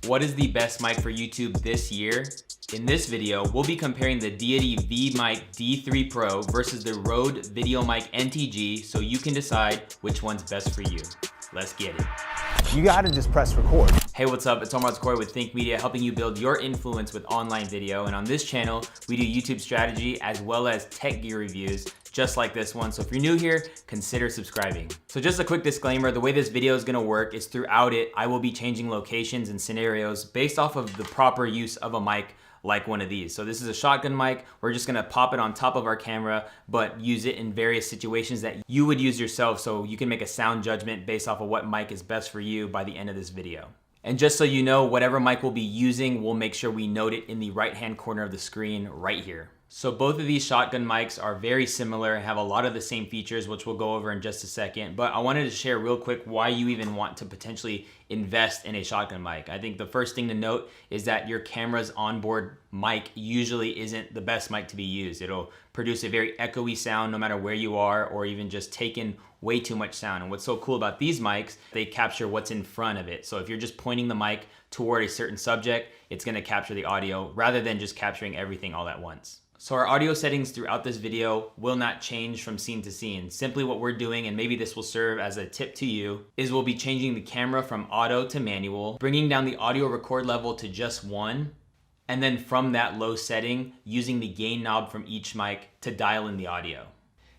What is the best mic for YouTube this year? In this video, we'll be comparing the Deity V-Mic D3 Pro versus the Rode VideoMic NTG so you can decide which one's best for you. Let's get it. You gotta just press record. Hey, what's up? It's Omar Corey with Think Media, helping you build your influence with online video. And on this channel, we do YouTube strategy as well as tech gear reviews, just like this one. So if you're new here, consider subscribing. So just a quick disclaimer, the way this video is gonna work is throughout it, I will be changing locations and scenarios based off of the proper use of a mic like one of these. So this is a shotgun mic. We're just gonna pop it on top of our camera, but use it in various situations that you would use yourself so you can make a sound judgment based off of what mic is best for you by the end of this video. And just so you know, whatever mic we'll be using, we'll make sure we note it in the right-hand corner of the screen right here. So both of these shotgun mics are very similar and have a lot of the same features, which we'll go over in just a second. But I wanted to share real quick why you even want to potentially invest in a shotgun mic. I think the first thing to note is that your camera's onboard mic usually isn't the best mic to be used. It'll produce a very echoey sound no matter where you are, or even just take in way too much sound. And what's so cool about these mics, they capture what's in front of it. So if you're just pointing the mic toward a certain subject, it's gonna capture the audio rather than just capturing everything all at once. So our audio settings throughout this video will not change from scene to scene. Simply what we're doing, and maybe this will serve as a tip to you, is we'll be changing the camera from auto to manual, bringing down the audio record level to just 1, and then from that low setting, using the gain knob from each mic to dial in the audio.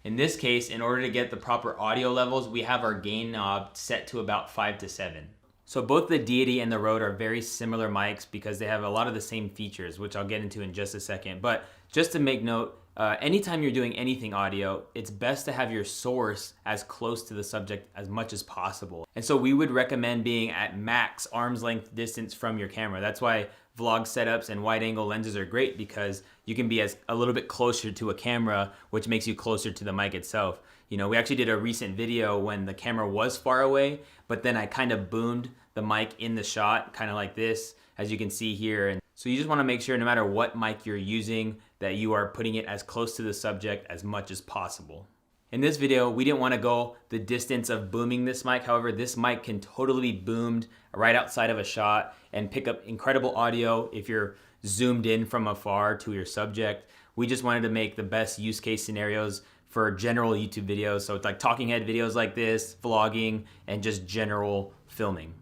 In this case, in order to get the proper audio levels, we have our gain knob set to about 5 to 7. So both the Deity and the Rode are very similar mics because they have a lot of the same features, which I'll get into in just a second. But just to make note, anytime you're doing anything audio, it's best to have your source as close to the subject as much as possible. And so we would recommend being at max arm's length distance from your camera. That's why vlog setups and wide angle lenses are great, because you can be a little bit closer to a camera, which makes you closer to the mic itself. You know, we actually did a recent video when the camera was far away, but then I kind of boomed the mic in the shot, kind of like this, as you can see here. And so you just want to make sure no matter what mic you're using, that you are putting it as close to the subject as much as possible. In this video, we didn't want to go the distance of booming this mic. However, this mic can totally be boomed right outside of a shot and pick up incredible audio if you're zoomed in from afar to your subject. We just wanted to make the best use case scenarios for general YouTube videos. So it's like talking head videos like this, vlogging, and just general filming.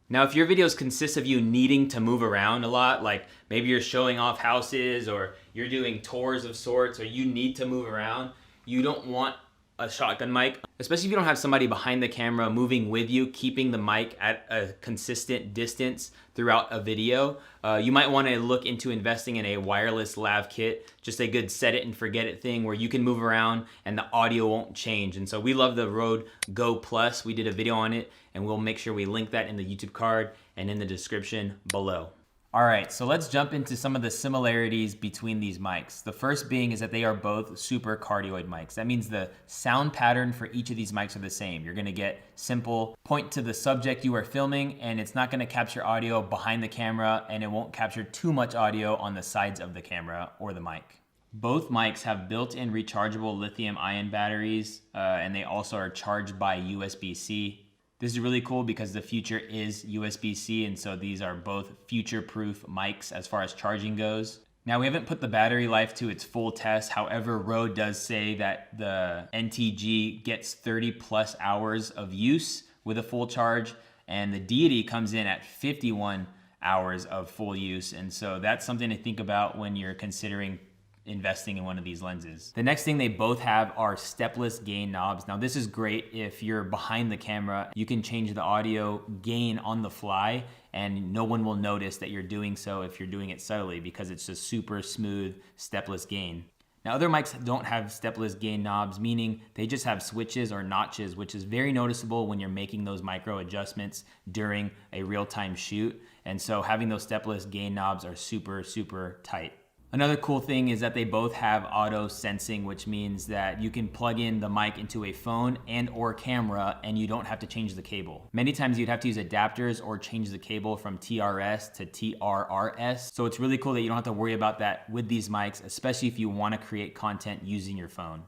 Now, if your videos consist of you needing to move around a lot, like maybe you're showing off houses or you're doing tours of sorts, or you need to move around, you don't want a shotgun mic, especially if you don't have somebody behind the camera moving with you, keeping the mic at a consistent distance throughout a video. You might want to look into investing in a wireless lav kit, just a good set it and forget it thing where you can move around and the audio won't change. And so we love the Rode Go Plus. We did a video on it, and we'll make sure we link that in the YouTube card and in the description below. All right, so let's jump into some of the similarities between these mics. The first being is that they are both super cardioid mics. That means the sound pattern for each of these mics are the same. You're gonna get simple point to the subject you are filming, and it's not gonna capture audio behind the camera, and it won't capture too much audio on the sides of the camera or the mic. Both mics have built-in rechargeable lithium-ion batteries, and they also are charged by USB-C. This is really cool because the future is USB-C, and so these are both future-proof mics as far as charging goes. Now, we haven't put the battery life to its full test. However, Rode does say that the NTG gets 30 plus hours of use with a full charge, and the Deity comes in at 51 hours of full use. And so that's something to think about when you're considering investing in one of these lenses. The next thing they both have are stepless gain knobs. Now, this is great if you're behind the camera. You can change the audio gain on the fly, and no one will notice that you're doing so if you're doing it subtly, because it's just super smooth stepless gain. Now, other mics don't have stepless gain knobs, meaning they just have switches or notches, which is very noticeable when you're making those micro adjustments during a real-time shoot. And so having those stepless gain knobs are super, super tight. Another cool thing is that they both have auto sensing, which means that you can plug in the mic into a phone and or camera, and you don't have to change the cable. Many times you'd have to use adapters or change the cable from TRS to TRRS. So it's really cool that you don't have to worry about that with these mics, especially if you want to create content using your phone.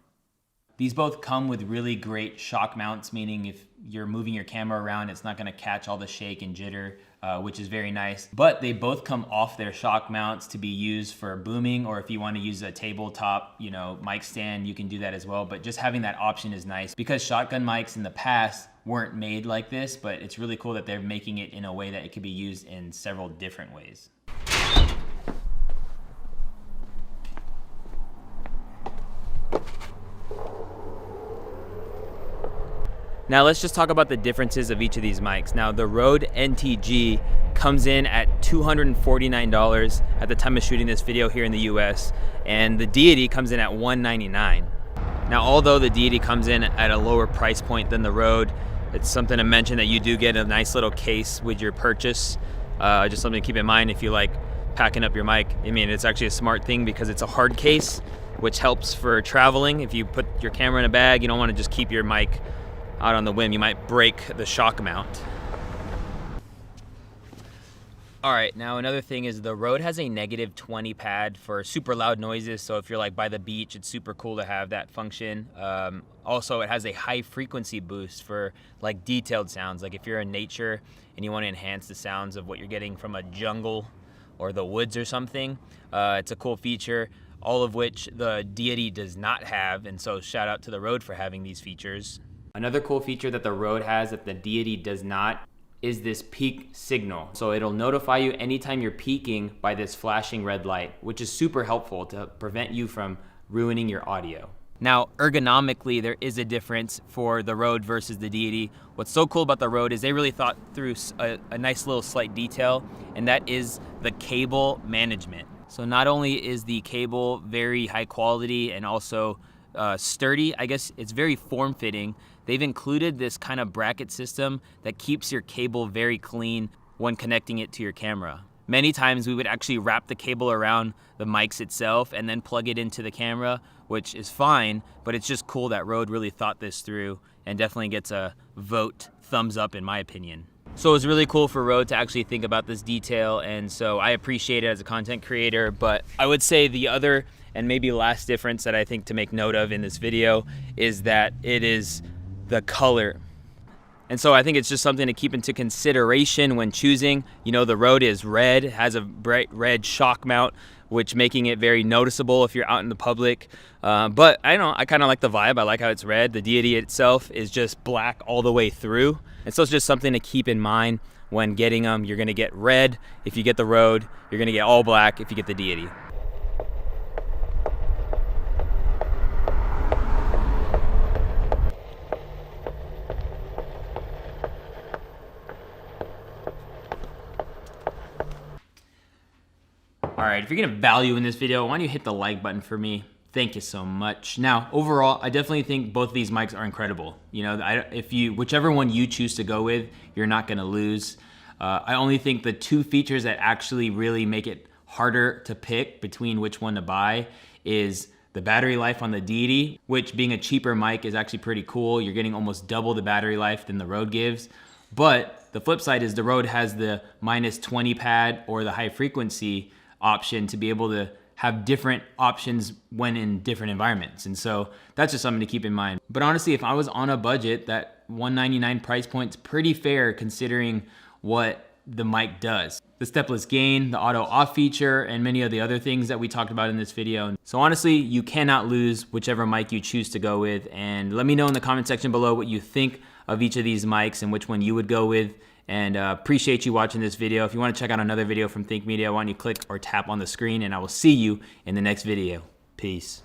These both come with really great shock mounts, meaning if you're moving your camera around, it's not gonna catch all the shake and jitter, which is very nice. But they both come off their shock mounts to be used for booming, or if you wanna use a tabletop, mic stand, you can do that as well. But just having that option is nice because shotgun mics in the past weren't made like this, but it's really cool that they're making it in a way that it could be used in several different ways. Now let's just talk about the differences of each of these mics. Now the Rode NTG comes in at $249 at the time of shooting this video here in the US, and the Deity comes in at $199. Now although the Deity comes in at a lower price point than the Rode, it's something to mention that you do get a nice little case with your purchase. Just something to keep in mind if you like packing up your mic. I mean, it's actually a smart thing because it's a hard case, which helps for traveling. If you put your camera in a bag, you don't want to just keep your mic out on the whim. You might break the shock mount. All right, now another thing is the Rode has a -20 pad for super loud noises. So if you're like by the beach, it's super cool to have that function. Also, it has a high frequency boost for like detailed sounds. Like if you're in nature and you want to enhance the sounds of what you're getting from a jungle or the woods or something, it's a cool feature, all of which the Deity does not have. And so shout out to the Rode for having these features. Another cool feature that the Rode has that the Deity does not is this peak signal. So it'll notify you anytime you're peaking by this flashing red light, which is super helpful to prevent you from ruining your audio. Now, ergonomically, there is a difference for the Rode versus the Deity. What's so cool about the Rode is they really thought through a nice little slight detail, and that is the cable management. So not only is the cable very high quality and also sturdy, I guess it's very form-fitting. They've included this kind of bracket system that keeps your cable very clean when connecting it to your camera. Many times we would actually wrap the cable around the mics itself and then plug it into the camera, which is fine, but it's just cool that Rode really thought this through and definitely gets a vote thumbs up in my opinion. So it was really cool for Rode to actually think about this detail, and so I appreciate it as a content creator. But I would say the other and maybe last difference that I think to make note of in this video is that it is the color. And so I think it's just something to keep into consideration when choosing. The Rode is red, has a bright red shock mount, which making it very noticeable if you're out in the public. But I don't know, I kind of like the vibe. I like how it's red. The Deity itself is just black all the way through. And so it's just something to keep in mind when getting them. You're gonna get red if you get the Rode. You're gonna get all black if you get the Deity. All right, if you're getting value in this video, why don't you hit the like button for me? Thank you so much. Now, overall, I definitely think both of these mics are incredible. Whichever one you choose to go with, you're not gonna lose. I only think the two features that actually really make it harder to pick between which one to buy is the battery life on the Deity, which being a cheaper mic is actually pretty cool. You're getting almost double the battery life than the Rode gives. But the flip side is the Rode has the -20 pad or the high frequency option to be able to have different options when in different environments. And so that's just something to keep in mind. But honestly, if I was on a budget, that $199 price point's pretty fair considering what the mic does. The stepless gain, the auto off feature, and many of the other things that we talked about in this video. So honestly, you cannot lose whichever mic you choose to go with. And let me know in the comment section below what you think of each of these mics and which one you would go with. And appreciate you watching this video. If you want to check out another video from Think Media, why don't you click or tap on the screen, and I will see you in the next video. Peace.